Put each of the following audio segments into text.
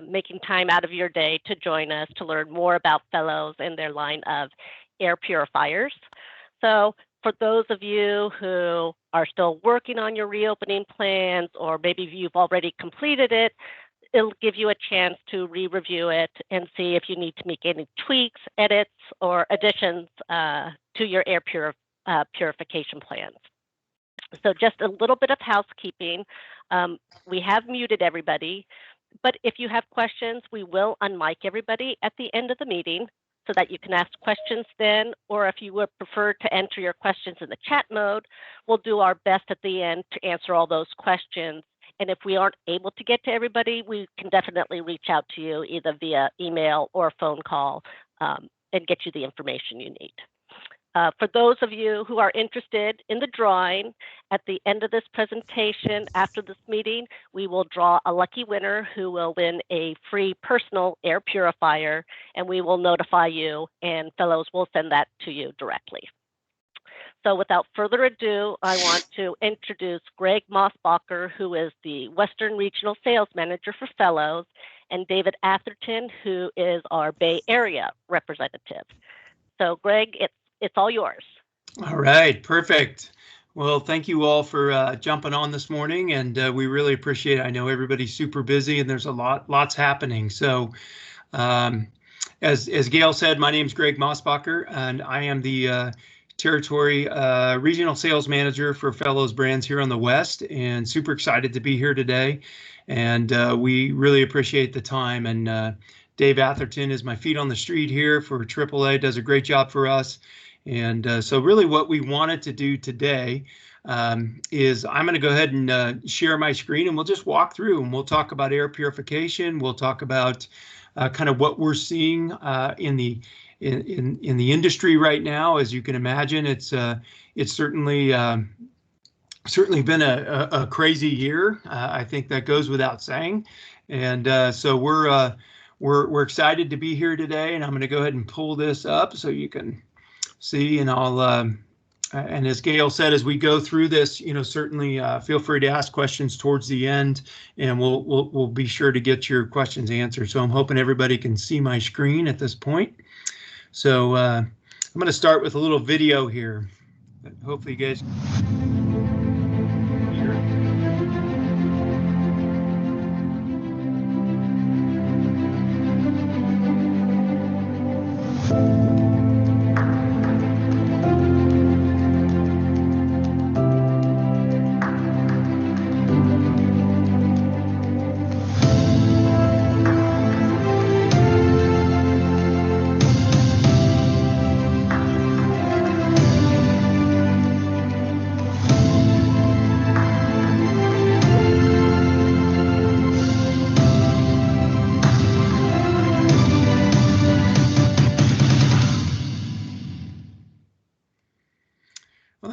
making time out of your day to join us to learn more about Fellows and their line of air purifiers. So for those of you who are still working on your reopening plans, or maybe you've already completed it, it'll give you a chance to re-review it and see if you need to make any tweaks, edits, or additions to your air purification plans. So just a little bit of housekeeping. We have muted everybody, but if you have questions, we will unmic everybody at the end of the meeting so that you can ask questions then, or if you would prefer to enter your questions in the chat mode, we'll do our best at the end to answer all those questions. And if we aren't able to get to everybody, we can definitely reach out to you either via email or phone call and get you the information you need. For those of you who are interested in the drawing, at the end of this presentation, after this meeting, we will draw a lucky winner who will win a free personal air purifier, and we will notify you, and Fellows will send that to you directly. So without further ado, I want to introduce Greg Mossbacher, who is the Western Regional Sales Manager for Fellows, and David Atherton, who is our Bay Area representative. So Greg, it's all yours. All right, perfect. Well, thank you all for jumping on this morning, and we really appreciate it. I know everybody's super busy and there's lots happening. So as Gail said, my name is Greg Mossbacher, and I am the Territory Regional Sales Manager for Fellows Brands here on the West, and super excited to be here today. And we really appreciate the time. And Dave Atherton is my feet on the street here for AAA, does a great job for us. And so really what we wanted to do today is I'm going to go ahead and share my screen, and we'll just walk through and we'll talk about air purification. We'll talk about kind of what we're seeing in the industry right now. As you can imagine, it's certainly been a crazy year. I think that goes without saying. And so we're excited to be here today, and I'm going to go ahead and pull this up so you can see, and I'll and as Gail said, as we go through this, certainly feel free to ask questions towards the end, and we'll be sure to get your questions answered. So I'm hoping everybody can see my screen at this point. So I'm going to start with a little video here. Hopefully you guys hear.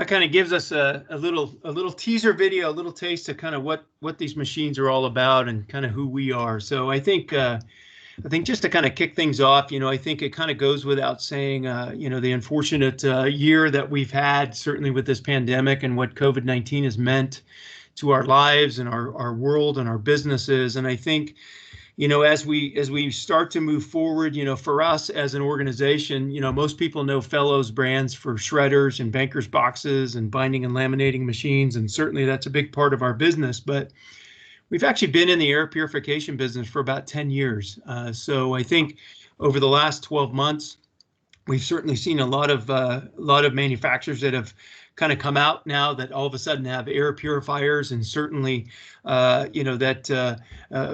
Kind of gives us a little teaser video, a little taste of kind of what these machines are all about and kind of who we are. So I think just to kind of kick things off, I think it kind of goes without saying, the unfortunate year that we've had, certainly with this pandemic and what COVID-19 has meant to our lives and our world and our businesses. And I think, as we start to move forward, for us as an organization, most people know Fellows Brands for shredders and bankers boxes and binding and laminating machines, and certainly that's a big part of our business. But we've actually been in the air purification business for about 10 years. So I think over the last 12 months, we've certainly seen a lot of manufacturers that have kind of come out now that all of a sudden have air purifiers, and certainly, that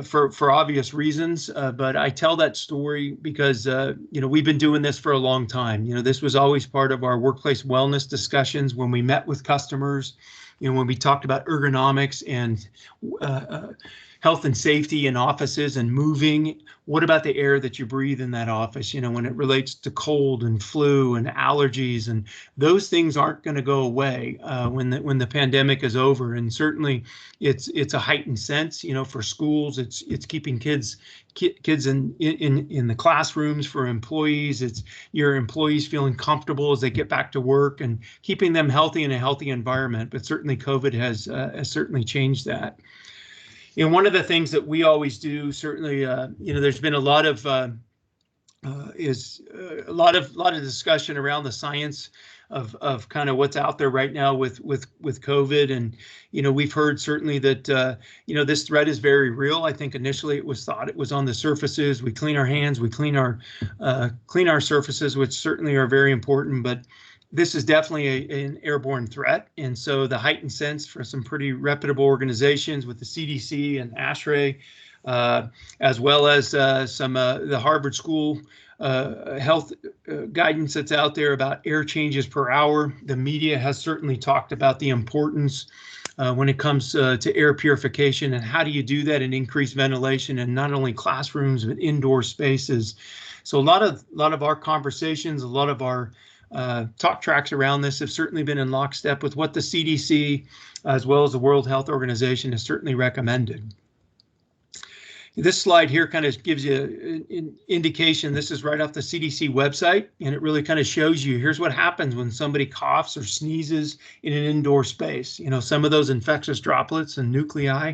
for obvious reasons. But I tell that story because, we've been doing this for a long time. This was always part of our workplace wellness discussions when we met with customers, when we talked about ergonomics and health and safety in offices and moving. What about the air that you breathe in that office? When it relates to cold and flu and allergies, and those things aren't going to go away when the pandemic is over. And certainly, it's a heightened sense. For schools, it's keeping kids in the classrooms. For employees, it's your employees feeling comfortable as they get back to work and keeping them healthy in a healthy environment. But certainly, COVID has certainly changed that. one of the things that we always do, certainly, there's been a lot of discussion around the science of kind of what's out there right now with COVID, and we've heard certainly that this threat is very real. I think initially it was thought it was on the surfaces. We clean our hands, we clean our surfaces, which certainly are very important, but this is definitely an airborne threat. And so the heightened sense for some pretty reputable organizations with the CDC and ASHRAE, as well as some the Harvard School health guidance that's out there about air changes per hour. The media has certainly talked about the importance when it comes to air purification, and how do you do that and increase ventilation in not only classrooms but indoor spaces. So a lot of our conversations, a lot of our talk tracks around this have certainly been in lockstep with what the CDC as well as the World Health Organization has certainly recommended. This slide here kind of gives you an indication. This is right off the CDC website, and it really kind of shows you here's what happens when somebody coughs or sneezes in an indoor space. Some of those infectious droplets and nuclei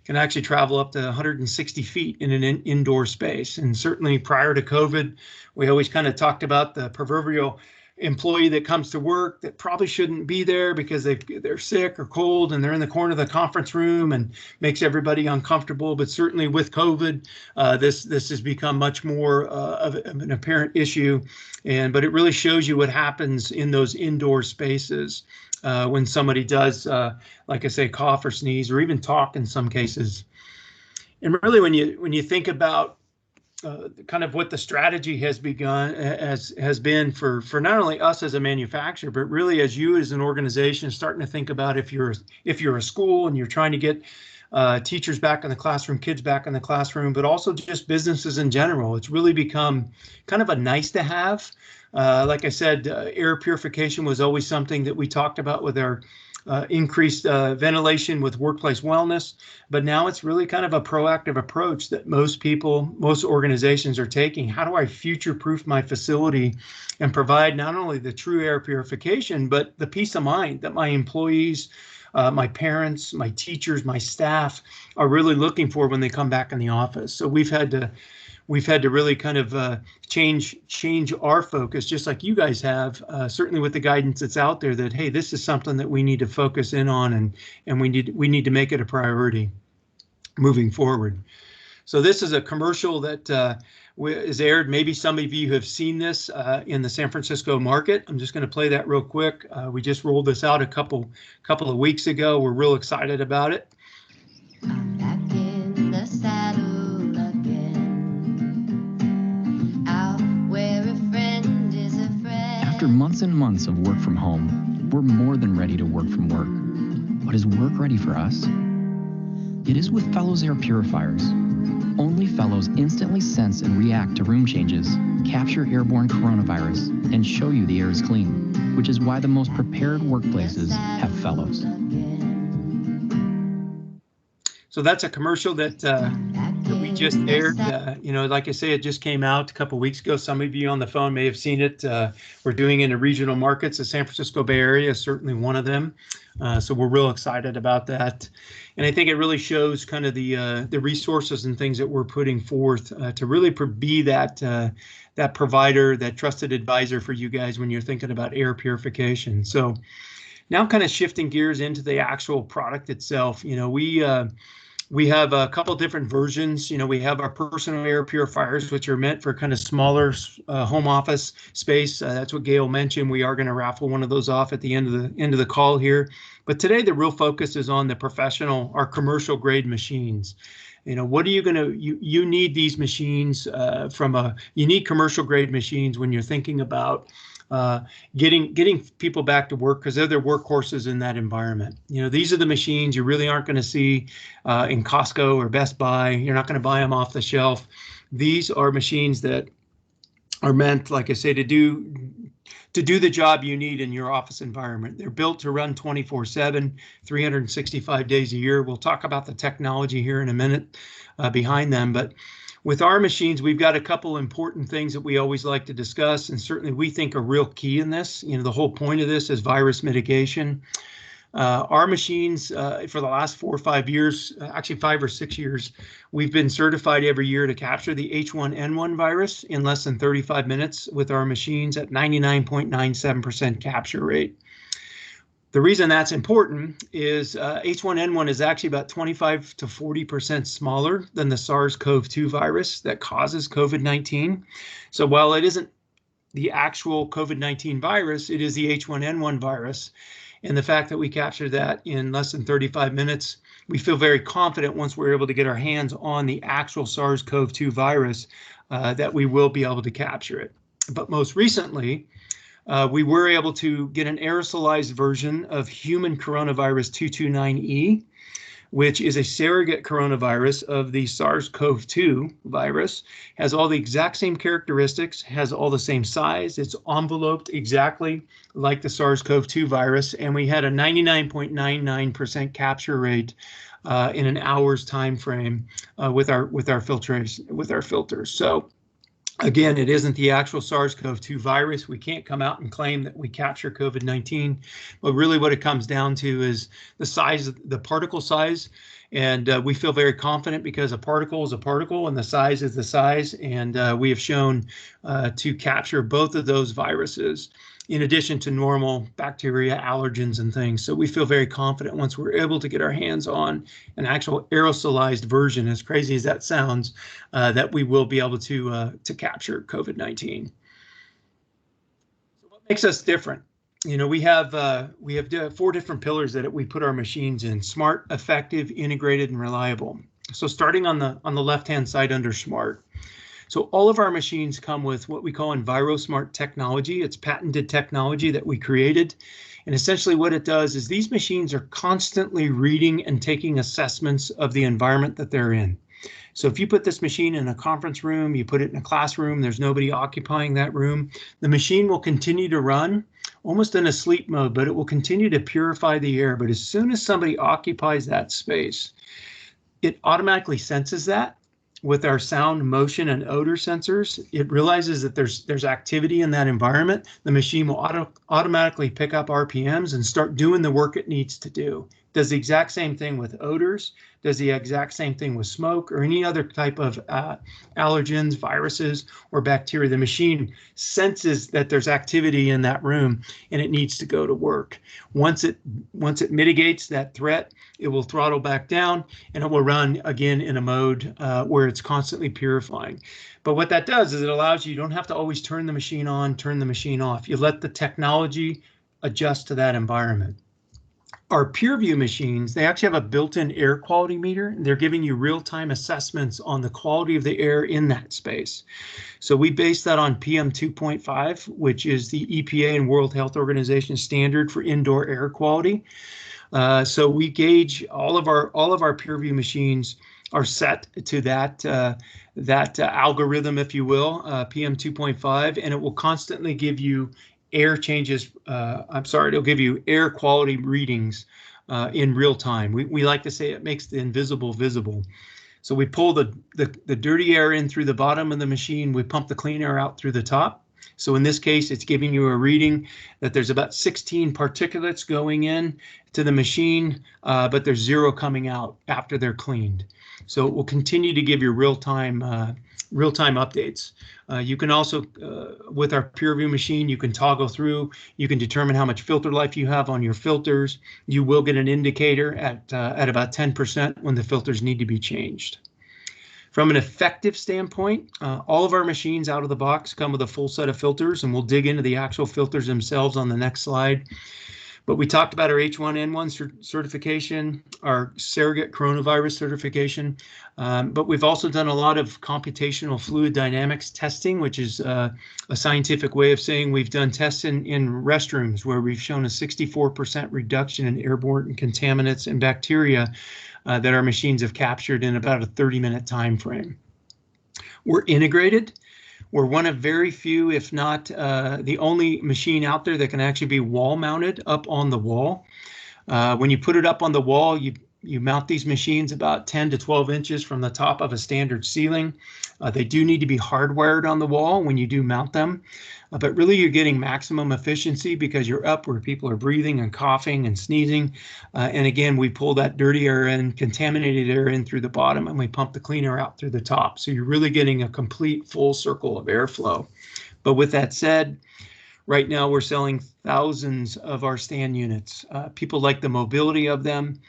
can actually travel up to 160 feet in an indoor space. And certainly prior to COVID, we always kind of talked about the proverbial employee that comes to work that probably shouldn't be there because they're sick or cold and they're in the corner of the conference room and makes everybody uncomfortable. But certainly with COVID, this has become much more of an apparent issue. But it really shows you what happens in those indoor spaces when somebody does, like I say, cough or sneeze or even talk in some cases. And really, when you think about kind of what the strategy has been for not only us as a manufacturer, but really as you as an organization starting to think about if you're a school and you're trying to get teachers back in the classroom, kids back in the classroom, but also just businesses in general. It's really become kind of a nice to have. Like I said, air purification was always something that we talked about with our increased ventilation with workplace wellness, but now it's really kind of a proactive approach that most organizations are taking. How do I future-proof my facility and provide not only the true air purification, but the peace of mind that my employees, my parents, my teachers, my staff are really looking for when they come back in the office? So we've had to really kind of change our focus, just like you guys have, certainly with the guidance that's out there that, hey, this is something that we need to focus in on, and we need to make it a priority moving forward. So this is a commercial that is aired. Maybe some of you have seen this in the San Francisco market. I'm just going to play that real quick. We just rolled this out a couple of weeks ago. We're real excited about it. I'm back in the saddle. After months and months of work from home, we're more than ready to work from work. But is work ready for us? It is with Fellows Air Purifiers. Only Fellows instantly sense and react to room changes, capture airborne coronavirus, and show you the air is clean, which is why the most prepared workplaces have Fellows. So that's a commercial that we just aired. Like I say, it just came out a couple of weeks ago. Some of you on the phone may have seen it. We're doing it in the regional markets. The San Francisco Bay Area is certainly one of them. So we're real excited about that. And I think it really shows kind of the resources and things that we're putting forth to really be that provider, that trusted advisor for you guys when you're thinking about air purification. So now kind of shifting gears into the actual product itself. We have a couple different versions. We have our personal air purifiers, which are meant for kind of smaller home office space. That's what Gail mentioned. We are going to raffle one of those off at the end of the call here. But today the real focus is on the professional, our commercial grade machines. What are you going to, you need these machines you need commercial grade machines when you're thinking about getting people back to work, because they're their workhorses in that environment. These are the machines you really aren't going to see in Costco or Best Buy. You're not going to buy them off the shelf. These are machines that are meant, like I say, to do the job you need in your office environment. They're built to run 24/7, 365 days a year. We'll talk about the technology here in a minute behind them, but with our machines, we've got a couple important things that we always like to discuss, and certainly we think are real key in this. The whole point of this is virus mitigation. Our machines, for the last 4 or 5 years, actually 5 or 6 years, we've been certified every year to capture the H1N1 virus in less than 35 minutes with our machines at 99.97% capture rate. The reason that's important is H1N1 is actually about 25 to 40% smaller than the SARS-CoV-2 virus that causes COVID-19. So while it isn't the actual COVID-19 virus, it is the H1N1 virus. And the fact that we captured that in less than 35 minutes, we feel very confident once we're able to get our hands on the actual SARS-CoV-2 virus that we will be able to capture it. But most recently, we were able to get an aerosolized version of human coronavirus 229E, which is a surrogate coronavirus of the SARS-CoV-2 virus, has all the exact same characteristics, has all the same size, it's enveloped exactly like the SARS-CoV-2 virus, and we had a 99.99% capture rate in an hour's time frame with our filters. So again, it isn't the actual SARS-CoV-2 virus. We can't come out and claim that we capture COVID-19, but really what it comes down to is the size, the particle size. And we feel very confident because a particle is a particle and the size is the size. And we have shown to capture both of those viruses in addition to normal bacteria, allergens, and things. So we feel very confident once we're able to get our hands on an actual aerosolized version, as crazy as that sounds, that we will be able to capture COVID-19. So what makes us different? You know, we have 4 different pillars that we put our machines in: smart, effective, integrated, and reliable. So starting on the left-hand side under smart. So all of our machines come with what we call EnviroSmart technology. It's patented technology that we created. And essentially what it does is these machines are constantly reading and taking assessments of the environment that they're in. So if you put this machine in a conference room, you put it in a classroom, there's nobody occupying that room, the machine will continue to run almost in a sleep mode, but it will continue to purify the air. But as soon as somebody occupies that space, it automatically senses that. With our sound, motion, and odor sensors, it realizes that there's activity in that environment. The machine will automatically pick up RPMs and start doing the work it needs to do. Does the exact same thing with odors, does the exact same thing with smoke or any other type of allergens, viruses, or bacteria. The machine senses that there's activity in that room and it needs to go to work. Once it mitigates that threat, it will throttle back down and it will run again in a mode where it's constantly purifying. But what that does is it allows you don't have to always turn the machine on, turn the machine off. You let the technology adjust to that environment. Our PureView machines, they actually have a built-in air quality meter. They're giving you real-time assessments on the quality of the air in that space. So we base that on PM 2.5, which is the EPA and World Health Organization standard for indoor air quality. So we gauge all of our PureView machines are set to that algorithm, if you will, PM 2.5, and it will constantly give you air changes. It'll give you air quality readings in real time. We like to say it makes the invisible visible. So we pull the dirty air in through the bottom of the machine. We pump the clean air out through the top. So in this case, it's giving you a reading that there's about 16 particulates going in to the machine, but there's 0 coming out after they're cleaned. So it will continue to give you real-time updates. You can also, with our PureView machine, you can toggle through. You can determine how much filter life you have on your filters. You will get an indicator at about 10% when the filters need to be changed. From an effective standpoint, all of our machines out of the box come with a full set of filters, and we'll dig into the actual filters themselves on the next slide. But we talked about our H1N1 certification, our surrogate coronavirus certification, but we've also done a lot of computational fluid dynamics testing, which is a scientific way of saying we've done tests in restrooms where we've shown a 64% reduction in airborne contaminants and bacteria that our machines have captured in about a 30-minute time frame. We're integrated. We're one of very few, if not the only machine out there that can actually be wall mounted up on the wall. When you put it up on the wall, You mount these machines about 10 to 12 inches from the top of a standard ceiling. They do need to be hardwired on the wall when you do mount them, but really you're getting maximum efficiency because you're up where people are breathing and coughing and sneezing. And again, we pull that dirty air in, contaminated air in through the bottom, and we pump the clean air out through the top. So you're really getting a complete full circle of airflow. But with that said, right now we're selling thousands of our stand units. People like the mobility of them.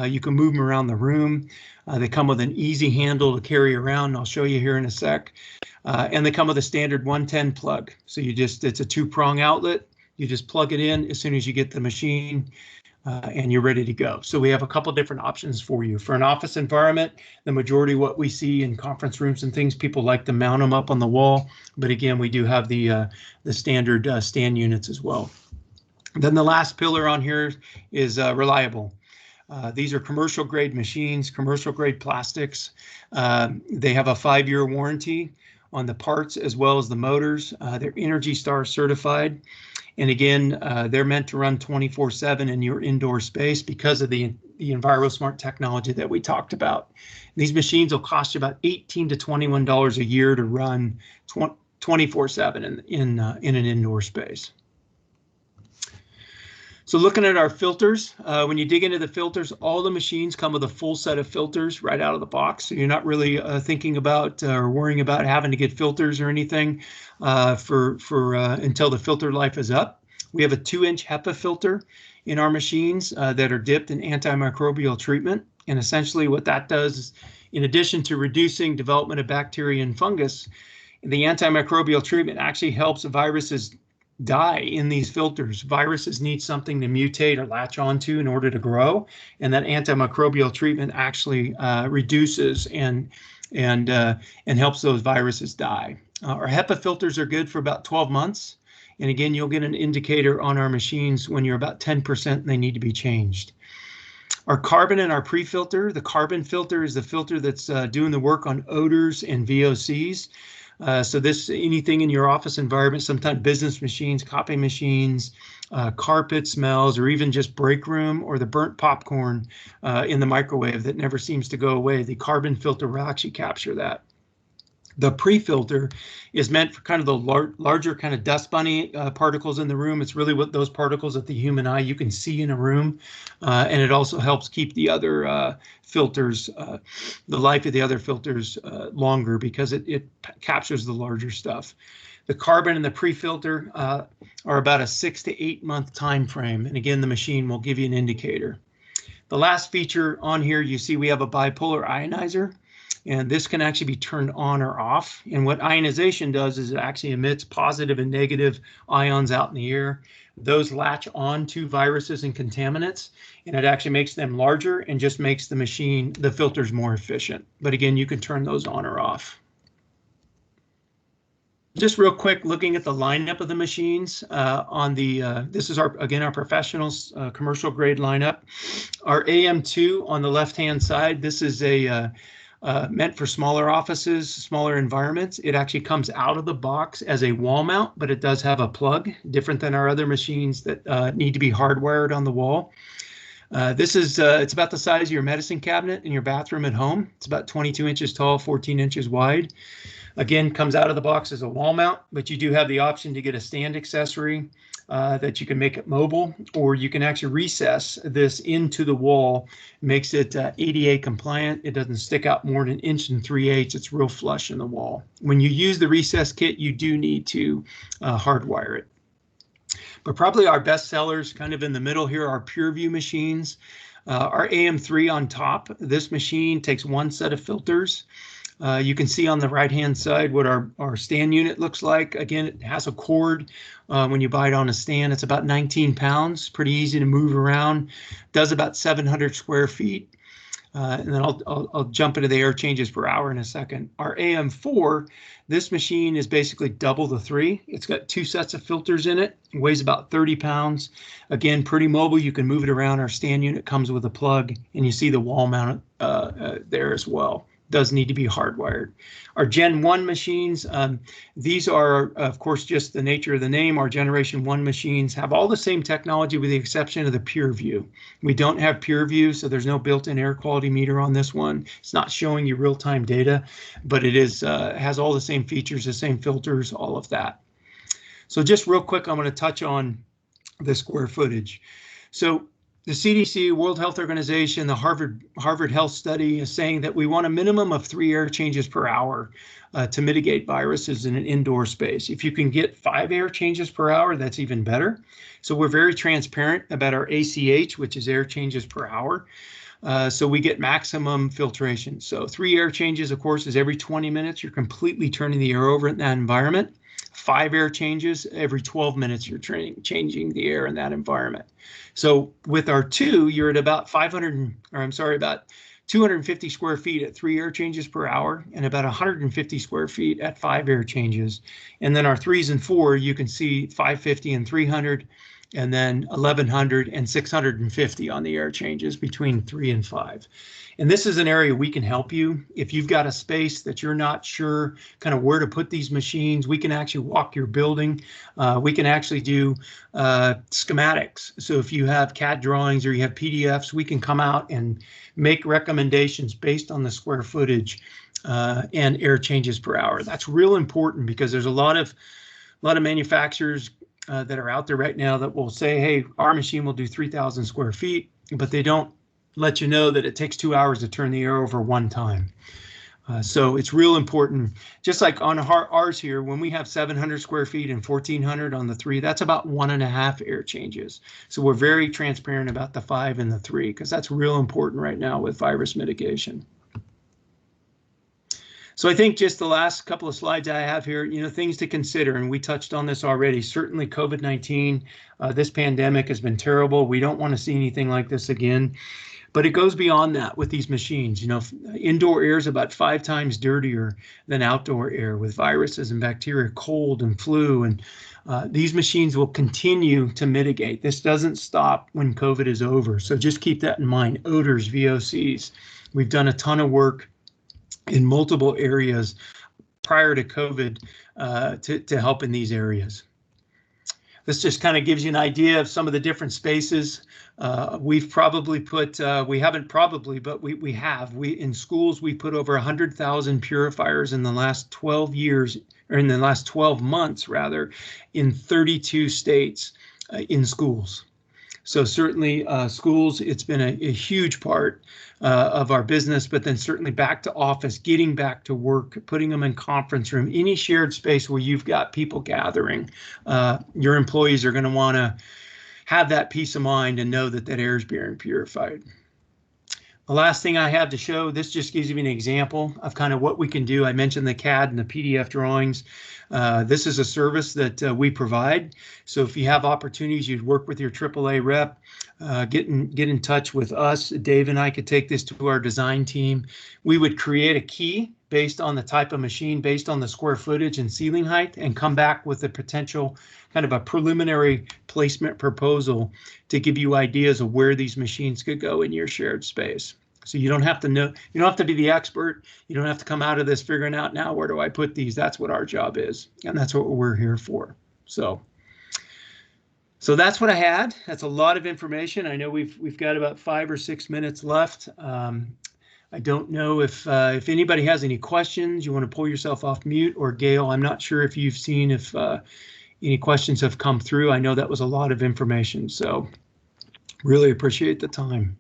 You can move them around the room. They come with an easy handle to carry around. I'll show you here in a sec. And they come with a standard 110 plug. So it's a 2-prong outlet. You just plug it in as soon as you get the machine and you're ready to go. So we have a couple different options for you. For an office environment, the majority of what we see in conference rooms and things, people like to mount them up on the wall. But again, we do have the standard stand units as well. Then the last pillar on here is reliable. These are commercial grade machines, commercial grade plastics. They have a 5-year warranty on the parts as well as the motors. They're Energy Star certified. And again, they're meant to run 24/7 in your indoor space because of the EnviroSmart technology that we talked about. These machines will cost you about $18 to $21 a year to run 24/7 in an indoor space. So looking at our filters, when you dig into the filters, all the machines come with a full set of filters right out of the box. So you're not really thinking about or worrying about having to get filters or anything until the filter life is up. We have a 2-inch HEPA filter in our machines that are dipped in antimicrobial treatment. And essentially what that does is, in addition to reducing development of bacteria and fungus, the antimicrobial treatment actually helps viruses die in these filters. Viruses need something to mutate or latch onto in order to grow, and that antimicrobial treatment actually reduces and helps those viruses die. Our HEPA filters are good for about 12 months, and again, you'll get an indicator on our machines when you're about 10% and they need to be changed. Our carbon and our pre-filter. The carbon filter is the filter that's doing the work on odors and VOCs. So anything in your office environment, sometimes business machines, copy machines, carpet smells, or even just break room or the burnt popcorn in the microwave that never seems to go away, the carbon filter will actually capture that. The pre-filter is meant for kind of the larger kind of dust bunny particles in the room. It's really what those particles that the human eye you can see in a room. And it also helps keep the other filters, the life of the other filters longer because it captures the larger stuff. The carbon and the pre-filter are about a 6 to 8 month time frame. And again, the machine will give you an indicator. The last feature on here, you see we have a bipolar ionizer. And this can actually be turned on or off. And what ionization does is it actually emits positive and negative ions out in the air. Those latch on to viruses and contaminants, and it actually makes them larger and just makes the filters more efficient. But again, you can turn those on or off. Just real quick, looking at the lineup of the machines this is our professional commercial grade lineup. Our AM2 on the left-hand side, this is meant for smaller offices, smaller environments. It actually comes out of the box as a wall mount, but it does have a plug, different than our other machines that need to be hardwired on the wall. It's about the size of your medicine cabinet in your bathroom at home. It's about 22 inches tall, 14 inches wide. Again, comes out of the box as a wall mount, but you do have the option to get a stand accessory that you can make it mobile, or you can actually recess this into the wall. Makes it ADA compliant. It doesn't stick out more than 1 3/8. It's real flush in the wall. When you use the recess kit, you do need to hardwire it. But probably our best sellers kind of in the middle here are PureView machines. Our AM3 on top, this machine takes 1 set of filters. You can see on the right-hand side what our stand unit looks like. Again, it has a cord. When you buy it on a stand, it's about 19 pounds, pretty easy to move around, does about 700 square feet. And then I'll jump into the air changes per hour in a second. Our AM4, this machine is basically double the 3. It's got 2 sets of filters in it. It weighs about 30 pounds. Again, pretty mobile. You can move it around. Our stand unit comes with a plug, and you see the wall mount there as well. does need to be hardwired. Our Gen 1 machines, these are, of course, just the nature of the name. Our Generation 1 machines have all the same technology with the exception of the Pure View. We don't have Pure View, so there's no built-in air quality meter on this one. It's not showing you real-time data, but it is has all the same features, the same filters, all of that. So just real quick, I'm going to touch on the square footage. So the CDC, World Health Organization, the Harvard Health Study is saying that we want a minimum of 3 air changes per hour to mitigate viruses in an indoor space. If you can get 5 air changes per hour, that's even better. So we're very transparent about our ACH, which is air changes per hour. So we get maximum filtration. So 3 air changes, of course, is every 20 minutes. You're completely turning the air over in that environment. 5 air changes, every 12 minutes you're changing the air in that environment. So with our 2, you're at about about 250 square feet at 3 air changes per hour and about 150 square feet at 5 air changes. And then our 3s and 4, you can see 550 and 300, and then 1100 and 650 on the air changes between 3 and 5. And this is an area we can help you. If you've got a space that you're not sure kind of where to put these machines, we can actually walk your building. We can actually do schematics. So if you have CAD drawings or you have PDFs, we can come out and make recommendations based on the square footage and air changes per hour. That's real important because there's a lot of manufacturers that are out there right now that will say, hey, our machine will do 3,000 square feet, but they don't let you know that it takes 2 hours to turn the air over one time. So it's real important. Just like on ours here, when we have 700 square feet and 1,400 on the 3, that's about 1.5 air changes. So we're very transparent about the 5 and the 3 because that's real important right now with virus mitigation. So I think just the last couple of slides I have here, things to consider, and we touched on this already. Certainly COVID-19, this pandemic has been terrible. We don't want to see anything like this again. But it goes beyond that with these machines. Indoor air is about 5 times dirtier than outdoor air with viruses and bacteria, cold and flu. And these machines will continue to mitigate. This doesn't stop when COVID is over. So just keep that in mind. Odors, VOCs. We've done a ton of work in multiple areas prior to COVID to help in these areas. This just kind of gives you an idea of some of the different spaces. We've probably put, we haven't probably, but we have. In schools, we put over 100,000 purifiers in the last 12 years, or in the last 12 months, rather, in 32 states in schools. So certainly schools, it's been a huge part of our business, but then certainly back to office, getting back to work, putting them in conference room, any shared space where you've got people gathering. Your employees are going to want to have that peace of mind and know that that air is being purified. The last thing I have to show, this just gives you an example of kind of what we can do. I mentioned the CAD and the PDF drawings. This is a service that we provide. So if you have opportunities, you'd work with your AAA rep, get in touch with us. Dave and I could take this to our design team. We would create a key based on the type of machine, based on the square footage and ceiling height, and come back with a potential kind of a preliminary placement proposal to give you ideas of where these machines could go in your shared space. So you don't have to know, you don't have to be the expert. You don't have to come out of this figuring out now, where do I put these? That's what our job is. And that's what we're here for. So that's what I had. That's a lot of information. I know we've got about 5 or 6 minutes left. I don't know if anybody has any questions. You want to pull yourself off mute, or Gail, I'm not sure if you've seen if any questions have come through. I know that was a lot of information, so really appreciate the time.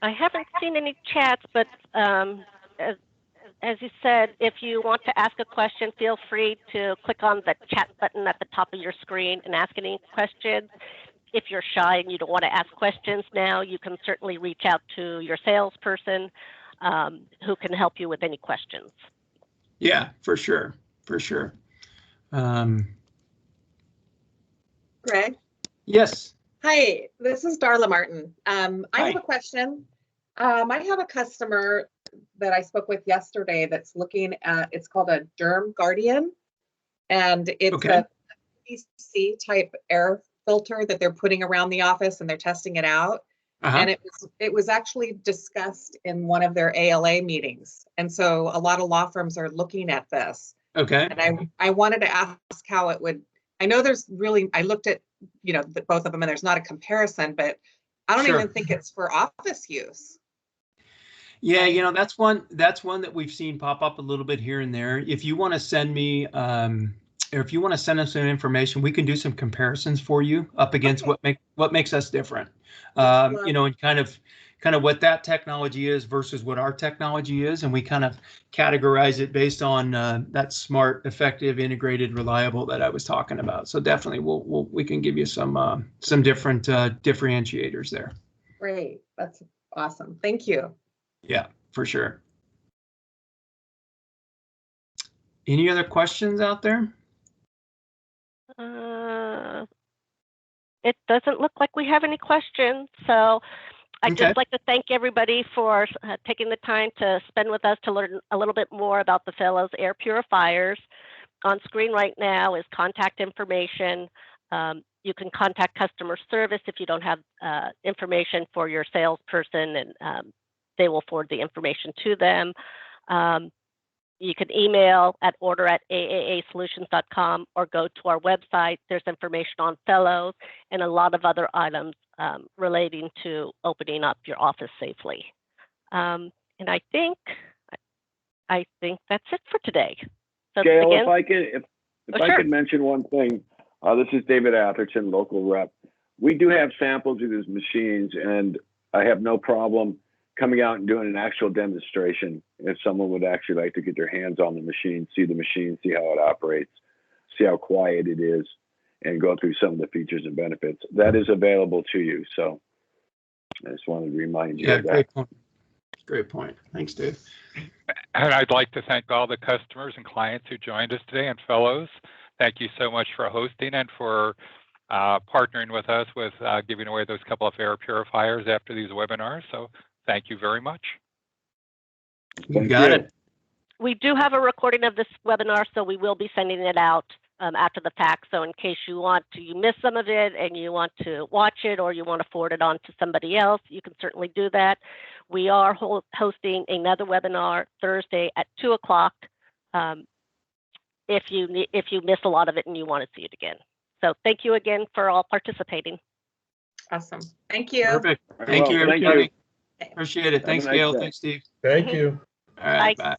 I haven't seen any chats, but as you said, if you want to ask a question, feel free to click on the chat button at the top of your screen and ask any questions. If you're shy and you don't want to ask questions now, you can certainly reach out to your salesperson who can help you with any questions. Yeah, for sure, for sure. Greg? Yes. Hi, this is Darla Martin. I Hi. have a question. I have a customer that I spoke with yesterday that's looking at, it's called a Germ Guardian, and it's a PC type air filter that they're putting around the office, and they're testing it out. And it was actually discussed in one of their ALA meetings. And so a lot of law firms are looking at this. Okay. And I wanted to ask how it would, I know there's really, I looked at, both of them and there's not a comparison, but I don't even think it's for office use. Yeah, that's one that we've seen pop up a little bit here and there. If you want to send me, or if you want to send us some information, we can do some comparisons for you up against what makes us different. And kind of what that technology is versus what our technology is, and we kind of categorize it based on that smart, effective, integrated, reliable that I was talking about. So definitely, we can give you some different differentiators there. Great, that's awesome. Thank you. Yeah, for sure. Any other questions out there? It doesn't look like we have any questions. So I'd just like to thank everybody for taking the time to spend with us to learn a little bit more about the Fellows air purifiers. On screen right now is contact information. You can contact customer service if you don't have information for your salesperson, and they will forward the information to them. You can email at order@AAAsolutions.com or go to our website. There's information on Fellows and a lot of other items relating to opening up your office safely. And I think that's it for today. So Gail, again, if I could mention one thing, this is David Atherton, local rep. We do have samples of these machines, and I have no problem coming out and doing an actual demonstration if someone would actually like to get their hands on the machine, see how it operates, see how quiet it is, and go through some of the features and benefits. That is available to you. So I just wanted to remind you of that. Great point. Great point. Thanks, Dave. And I'd like to thank all the customers and clients who joined us today and Fellows. Thank you so much for hosting and for partnering with us with giving away those couple of air purifiers after these webinars. So thank you very much. You got it. We do have a recording of this webinar, so we will be sending it out after the fact. So in case you miss some of it and you want to watch it, or you want to forward it on to somebody else, you can certainly do that. We are hosting another webinar Thursday at 2 o'clock if you miss a lot of it and you want to see it again. So thank you again for all participating. Awesome. Thank you. Perfect. Thank you, everybody. Appreciate it. Thanks, Gail. Thanks, Steve. Thank you. All right. Bye.